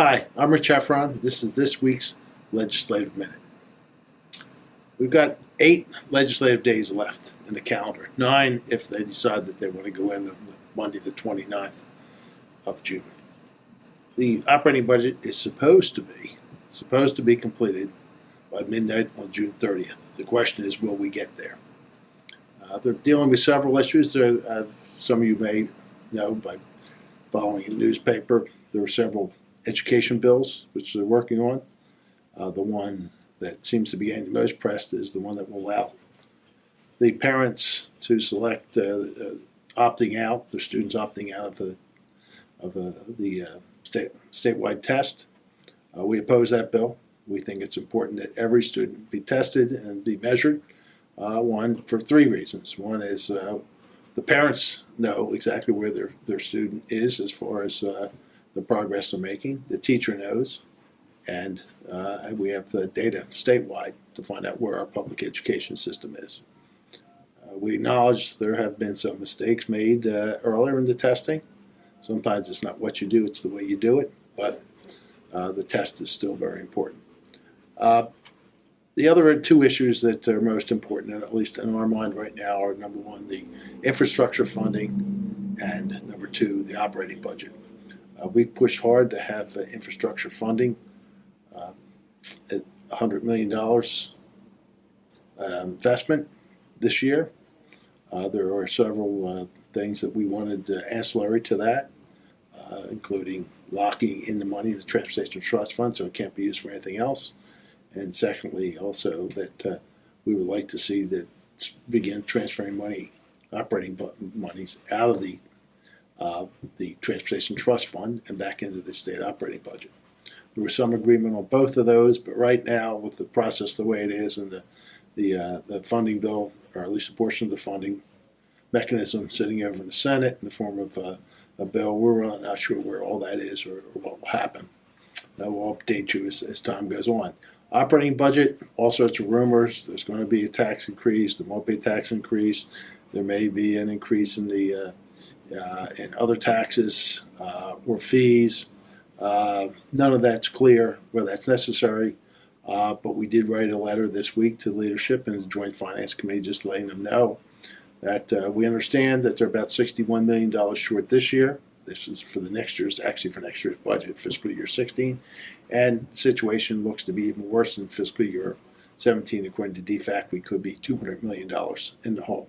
Hi, I'm Rich Heffron. This is this week's Legislative Minute. We've got 8 legislative days left in the calendar, 9 if they decide that they want to go in on Monday the 29th of June. The operating budget is supposed to be completed by midnight on June 30th. The question is, will we get there? They're dealing with several issues. Some of you may know by following a newspaper, there are several education bills which they're working on. The one that seems to be getting the most press is the one that will allow the parents to select opting out, their students opting out of the statewide test. We oppose that bill. We think it's important that every student be tested and be measured. One, for 3 reasons. One is the parents know exactly where their student is as far as the progress they're making. The teacher knows, and we have the data statewide to find out where our public education system is. We acknowledge there have been some mistakes made earlier in the testing. Sometimes it's not what you do, it's the way you do it, but the test is still very important. The other 2 issues that are most important, and at least in our mind right now, are number 1, the infrastructure funding, and number 2, the operating budget. We've pushed hard to have infrastructure funding at $100 million investment this year. There are several things that we wanted ancillary to that, including locking in the money in the Transportation Trust Fund so it can't be used for anything else. And secondly, also that we would like to see that begin transferring money, operating monies out of the Transportation Trust Fund and back into the state operating budget. There was some agreement on both of those, but right now, with the process the way it is and the funding bill, or at least a portion of the funding mechanism sitting over in the Senate in the form of a bill, we're really not sure where all that is or what will happen. We'll update you as time goes on. Operating budget, all sorts of rumors. There's going to be a tax increase. There won't be a tax increase. There may be an increase in the in other taxes or fees. None of that's clear whether that's necessary, but we did write a letter this week to leadership and the Joint Finance Committee just letting them know that we understand that they're about $61 million short this year. This is for the next year's, actually for next year's budget, fiscal year 16, and the situation looks to be even worse in fiscal year 17. According to DFAC, we could be $200 million in the hole.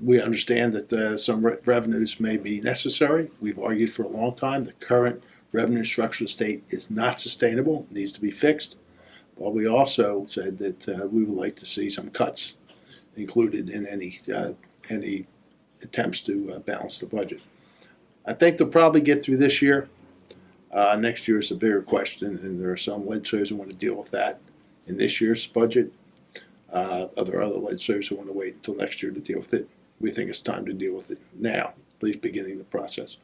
We understand that some revenues may be necessary. We've argued for a long time the current revenue structure of the state is not sustainable, needs to be fixed. But we also said that we would like to see some cuts included in any attempts to balance the budget. I think they'll probably get through this year. Next year is a bigger question, and there are some legislators who want to deal with that in this year's budget. There are other legislators who want to wait until next year to deal with it. We think it's time to deal with it now, at least beginning the process.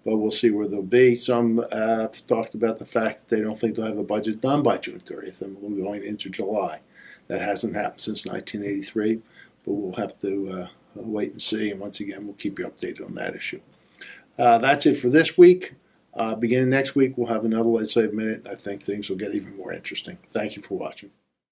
But we'll see where they'll be. Some have talked about the fact that they don't think they'll have a budget done by June 30th, and we're going into July. That hasn't happened since 1983, but we'll have to wait and see. And once again, we'll keep you updated on that issue. That's it for this week. Beginning next week, we'll have another Legislative Minute, and I think things will get even more interesting. Thank you for watching.